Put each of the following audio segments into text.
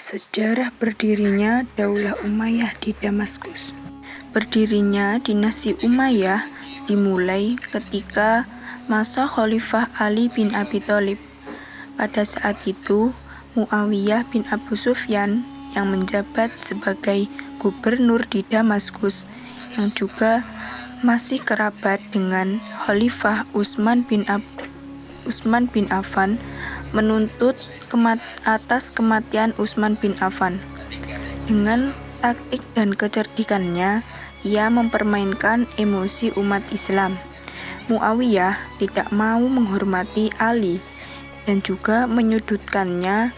Sejarah berdirinya Daulah Umayyah di Damaskus. Berdirinya dinasti Umayyah dimulai ketika masa Khalifah Ali bin Abi Thalib. Pada saat itu, Muawiyah bin Abu Sufyan yang menjabat sebagai gubernur di Damaskus, yang juga masih kerabat dengan Khalifah Utsman bin Affan, menuntut atas kematian Utsman bin Affan. Dengan taktik dan kecerdikannya, ia mempermainkan emosi umat Islam. Muawiyah tidak mau menghormati Ali dan juga menyudutkannya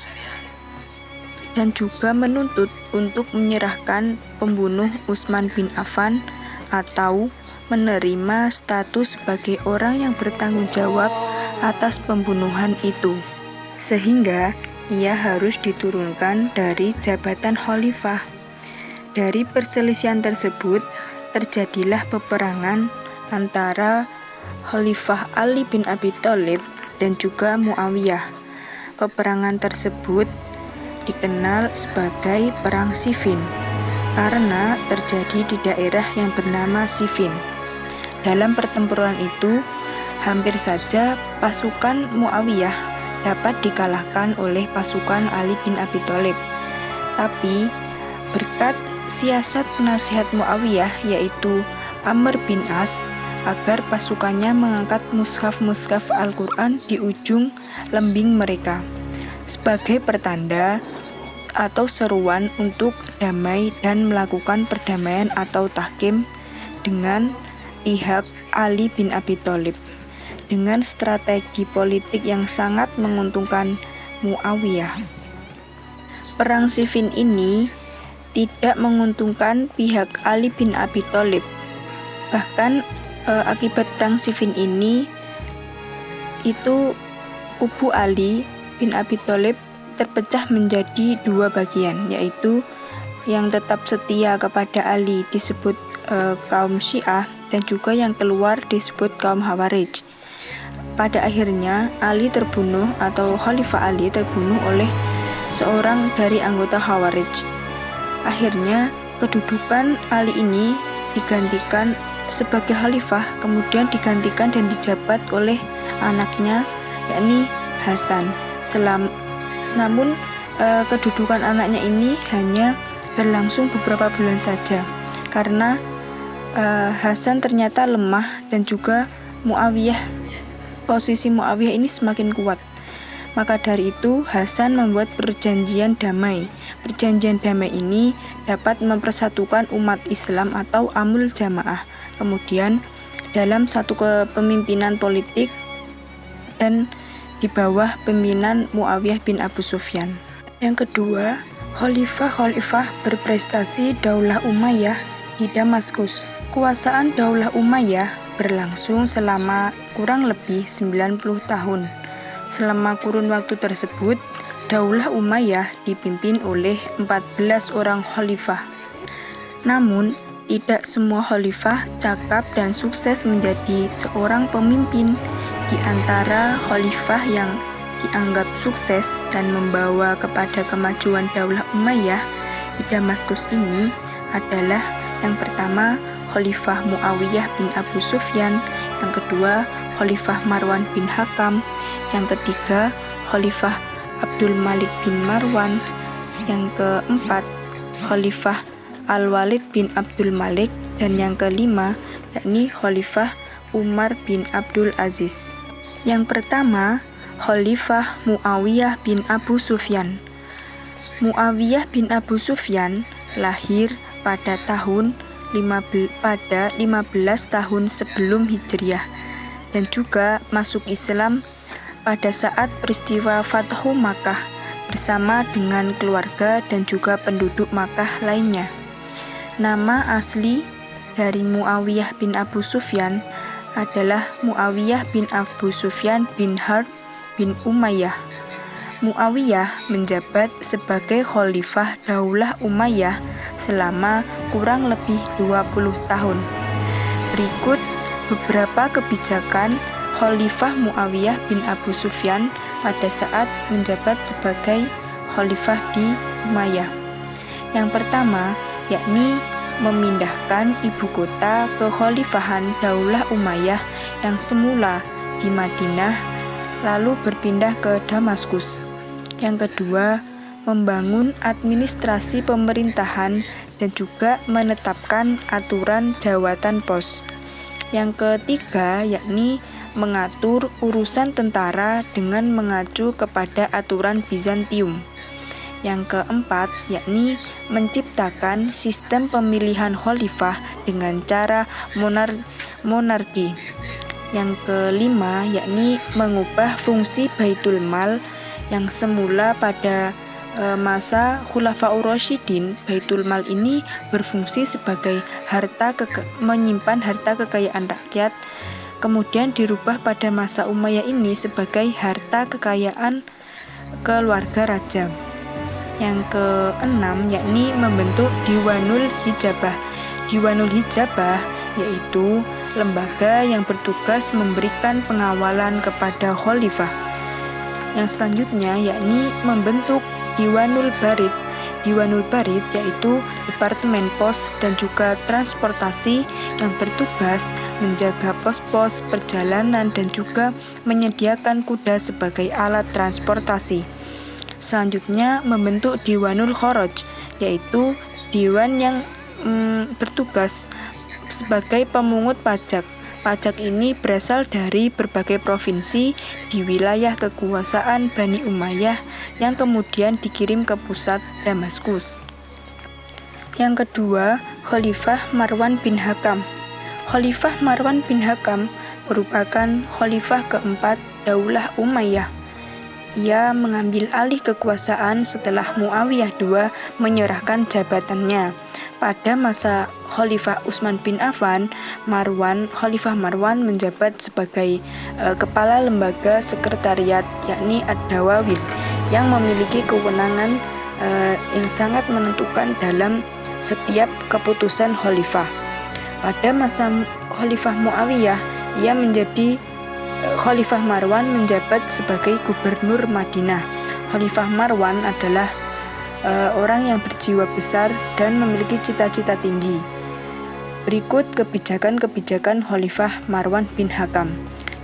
dan juga menuntut untuk menyerahkan pembunuh Utsman bin Affan atau menerima status sebagai orang yang bertanggung jawab atas pembunuhan itu, sehingga ia harus diturunkan dari jabatan khalifah. Dari perselisihan tersebut terjadilah peperangan antara Khalifah Ali bin Abi Thalib dan juga Muawiyah. Peperangan tersebut dikenal sebagai Perang Siffin karena terjadi di daerah yang bernama Siffin. Dalam pertempuran itu, hampir saja pasukan Muawiyah dapat dikalahkan oleh pasukan Ali bin Abi Thalib. Tapi berkat siasat penasihat Muawiyah yaitu Amr bin As agar pasukannya mengangkat mushaf-mushaf Al-Quran di ujung lembing mereka sebagai pertanda atau seruan untuk damai dan melakukan perdamaian atau tahkim dengan pihak Ali bin Abi Thalib. Dengan strategi politik yang sangat menguntungkan Muawiyah, Perang Siffin ini tidak menguntungkan pihak Ali bin Abi Thalib. Bahkan akibat Perang Siffin ini, itu kubu Ali bin Abi Thalib terpecah menjadi dua bagian, yaitu yang tetap setia kepada Ali disebut kaum Syiah, dan juga yang keluar disebut kaum Khawarij. Pada akhirnya Ali terbunuh atau Khalifah Ali terbunuh oleh seorang dari anggota Khawarij. Akhirnya kedudukan Ali ini digantikan sebagai khalifah, kemudian digantikan dan dijabat oleh anaknya yakni Hasan. Namun kedudukan anaknya ini hanya berlangsung beberapa bulan saja karena Hasan ternyata lemah dan juga posisi Muawiyah ini semakin kuat. Maka dari itu Hasan membuat perjanjian damai. Perjanjian damai ini dapat mempersatukan umat Islam atau Amul Jamaah. Kemudian dalam satu kepemimpinan politik dan di bawah pimpinan Muawiyah bin Abu Sufyan. Yang kedua, khalifah berprestasi Daulah Umayyah di Damaskus. Kekuasaan Daulah Umayyah berlangsung selama kurang lebih 90 tahun. Selama kurun waktu tersebut, Daulah Umayyah dipimpin oleh 14 orang khalifah. Namun, tidak semua khalifah cakap dan sukses menjadi seorang pemimpin. Di antara khalifah yang dianggap sukses dan membawa kepada kemajuan Daulah Umayyah di Damaskus ini adalah yang pertama Khalifah Muawiyah bin Abu Sufyan, yang kedua Khalifah Marwan bin Hakam, yang ketiga Khalifah Abdul Malik bin Marwan, yang keempat Khalifah Al-Walid bin Abdul Malik, dan yang kelima yakni Khalifah Umar bin Abdul Aziz. Yang pertama, Khalifah Muawiyah bin Abu Sufyan. Muawiyah bin Abu Sufyan lahir pada 15 tahun sebelum Hijriah dan juga masuk Islam pada saat peristiwa Fathu Makkah bersama dengan keluarga dan juga penduduk Makkah lainnya. Nama asli dari Muawiyah bin Abu Sufyan adalah Muawiyah bin Abu Sufyan bin Harb bin Umayyah. Muawiyah menjabat sebagai khalifah Daulah Umayyah selama kurang lebih 20 tahun. Berikut beberapa kebijakan Khalifah Muawiyah bin Abu Sufyan pada saat menjabat sebagai khalifah di Umayyah. Yang pertama yakni memindahkan ibu kota kekhalifahan Daulah Umayyah yang semula di Madinah lalu berpindah ke Damaskus. Yang kedua, membangun administrasi pemerintahan dan juga menetapkan aturan jawatan pos. Yang ketiga yakni mengatur urusan tentara dengan mengacu kepada aturan Bizantium. Yang keempat yakni menciptakan sistem pemilihan khalifah dengan cara monarki. Yang kelima yakni mengubah fungsi Baitul Mal yang semula pada masa Khulafaur Rasyidin. Baitul Mal ini berfungsi sebagai menyimpan harta kekayaan rakyat, kemudian dirubah pada masa Umayyah ini sebagai harta kekayaan keluarga raja. Yang keenam yakni membentuk Diwanul Hijabah. Diwanul Hijabah yaitu lembaga yang bertugas memberikan pengawalan kepada khalifah. Yang selanjutnya yakni membentuk Diwanul Barid. Diwanul Barid yaitu Departemen Pos dan juga Transportasi yang bertugas menjaga pos-pos perjalanan dan juga menyediakan kuda sebagai alat transportasi. Selanjutnya membentuk Diwanul Kharaj, yaitu Diwan yang bertugas sebagai pemungut pajak. Pajak ini berasal dari berbagai provinsi di wilayah kekuasaan Bani Umayyah yang kemudian dikirim ke pusat Damaskus. Yang kedua, Khalifah Marwan bin Hakam. Khalifah Marwan bin Hakam merupakan khalifah keempat Daulah Umayyah. Ia mengambil alih kekuasaan setelah Muawiyah II menyerahkan jabatannya. Pada masa Khalifah Utsman bin Affan, Khalifah Marwan menjabat sebagai kepala lembaga sekretariat yakni Ad-Dawawin yang memiliki kewenangan yang sangat menentukan dalam setiap keputusan khalifah. Pada masa Khalifah Muawiyah, Khalifah Marwan menjabat sebagai gubernur Madinah. Khalifah Marwan adalah orang yang berjiwa besar dan memiliki cita-cita tinggi. Berikut kebijakan-kebijakan Khalifah Marwan bin Hakam.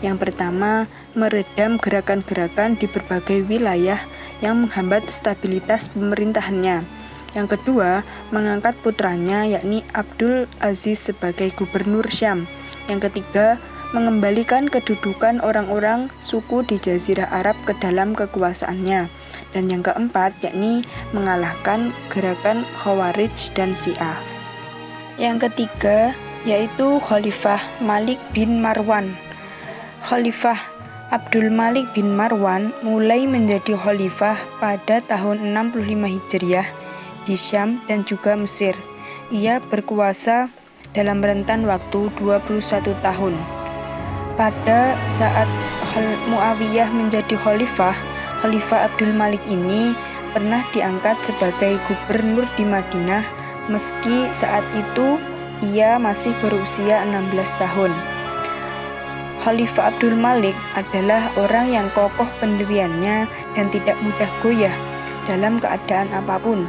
Yang pertama, meredam gerakan-gerakan di berbagai wilayah yang menghambat stabilitas pemerintahannya. Yang kedua, mengangkat putranya yakni Abdul Aziz sebagai gubernur Syam. Yang ketiga, mengembalikan kedudukan orang-orang suku di Jazirah Arab ke dalam kekuasaannya. Dan yang keempat yakni mengalahkan gerakan Khawarij dan Syiah. Yang ketiga yaitu Khalifah Malik bin Marwan. Khalifah Abdul Malik bin Marwan mulai menjadi khalifah pada tahun 65 Hijriah di Syam dan juga Mesir. Ia berkuasa dalam rentan waktu 21 tahun. Pada saat Muawiyah menjadi khalifah, Khalifah Abdul Malik ini pernah diangkat sebagai gubernur di Madinah meski saat itu ia masih berusia 16 tahun. Khalifah Abdul Malik adalah orang yang kokoh pendiriannya dan tidak mudah goyah dalam keadaan apapun.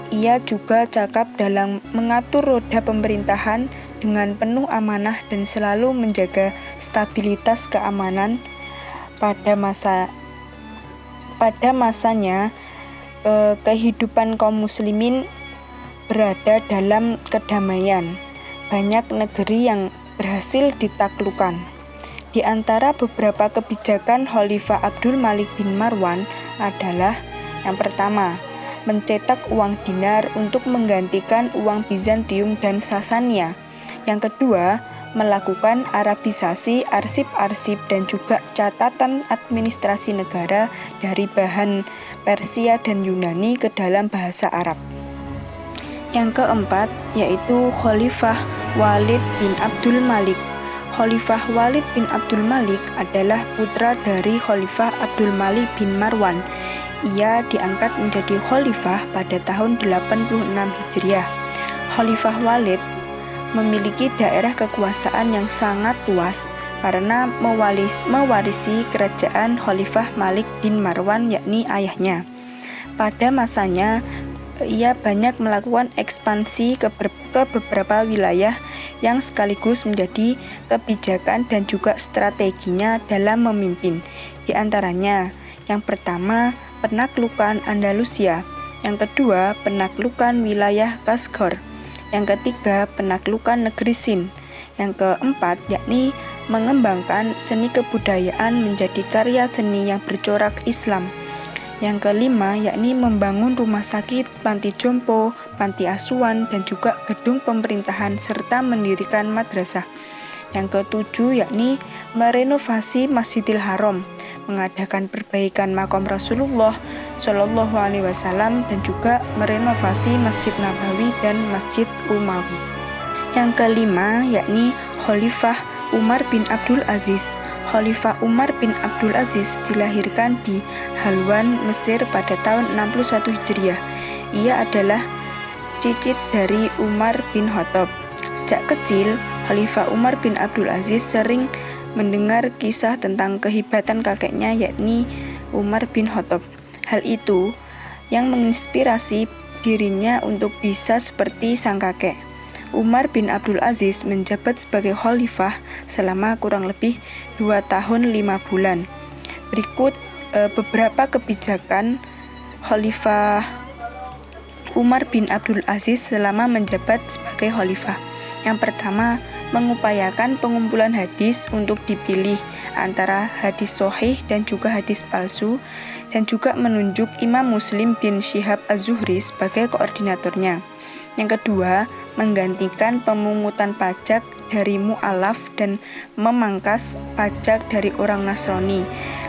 Ia juga cakap dalam mengatur roda pemerintahan dengan penuh amanah dan selalu menjaga stabilitas keamanan. Pada masanya kehidupan kaum muslimin berada dalam kedamaian. Banyak negeri yang berhasil ditaklukkan. Di antara beberapa kebijakan Khalifah Abdul Malik bin Marwan adalah yang pertama, mencetak uang dinar untuk menggantikan uang Bizantium dan Sasania. Yang kedua, melakukan Arabisasi arsip-arsip dan juga catatan administrasi negara dari bahan Persia dan Yunani ke dalam bahasa Arab. Yang keempat, yaitu Khalifah Walid bin Abdul Malik. Khalifah Walid bin Abdul Malik adalah putra dari Khalifah Abdul Malik bin Marwan. Ia diangkat menjadi khalifah pada tahun 86 Hijriah. Khalifah Walid memiliki daerah kekuasaan yang sangat luas karena mewarisi kerajaan Khalifah Malik bin Marwan yakni ayahnya. Pada masanya, ia banyak melakukan ekspansi ke beberapa wilayah yang sekaligus menjadi kebijakan dan juga strateginya dalam memimpin. Di antaranya, yang pertama, penaklukan Andalusia, yang kedua, penaklukan wilayah Kasgor, yang ketiga, penaklukan negeri Sind, yang keempat, yakni mengembangkan seni kebudayaan menjadi karya seni yang bercorak Islam. Yang kelima, yakni membangun rumah sakit, panti jompo, panti asuhan, dan juga gedung pemerintahan serta mendirikan madrasah. Yang ketujuh, yakni merenovasi Masjidil Haram, mengadakan perbaikan makam Rasulullah Shallallahu Alaihi Wasallam, dan juga merenovasi Masjid Nabawi dan Masjid Umawi. Yang kelima, yakni Khalifah Umar bin Abdul Aziz. Khalifah Umar bin Abdul Aziz dilahirkan di Halwan, Mesir pada tahun 61 Hijriah. Ia adalah cicit dari Umar bin Khattab. Sejak kecil, Khalifah Umar bin Abdul Aziz sering mendengar kisah tentang kehebatan kakeknya, yakni Umar bin Khattab. Hal itu yang menginspirasi dirinya untuk bisa seperti sang kakek. Umar bin Abdul Aziz menjabat sebagai khalifah selama kurang lebih 2 tahun 5 bulan. Berikut beberapa kebijakan Khalifah Umar bin Abdul Aziz selama menjabat sebagai khalifah. Yang pertama, mengupayakan pengumpulan hadis untuk dipilih antara hadis sahih dan juga hadis palsu, dan juga menunjuk Imam Muslim bin Syihab Az-Zuhri sebagai koordinatornya. Yang kedua, menggantikan pemungutan pajak dari mu'alaf dan memangkas pajak dari orang Nasrani.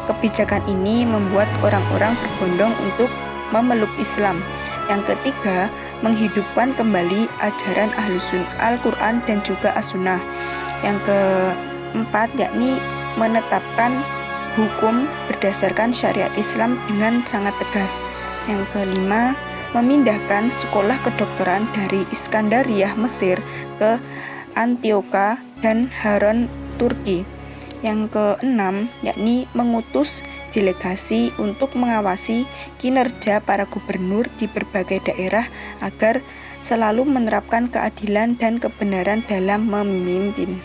Kebijakan ini membuat orang-orang berbondong untuk memeluk Islam. Yang ketiga, menghidupkan kembali ajaran Ahlussunnah Al-Quran dan juga As-Sunnah. Yang keempat, yakni menetapkan hukum berdasarkan syariat Islam dengan sangat tegas. Yang kelima, memindahkan sekolah kedokteran dari Iskandariyah, Mesir ke Antioquia dan Haran, Turki. Yang keenam, yakni mengutus delegasi untuk mengawasi kinerja para gubernur di berbagai daerah agar selalu menerapkan keadilan dan kebenaran dalam memimpin.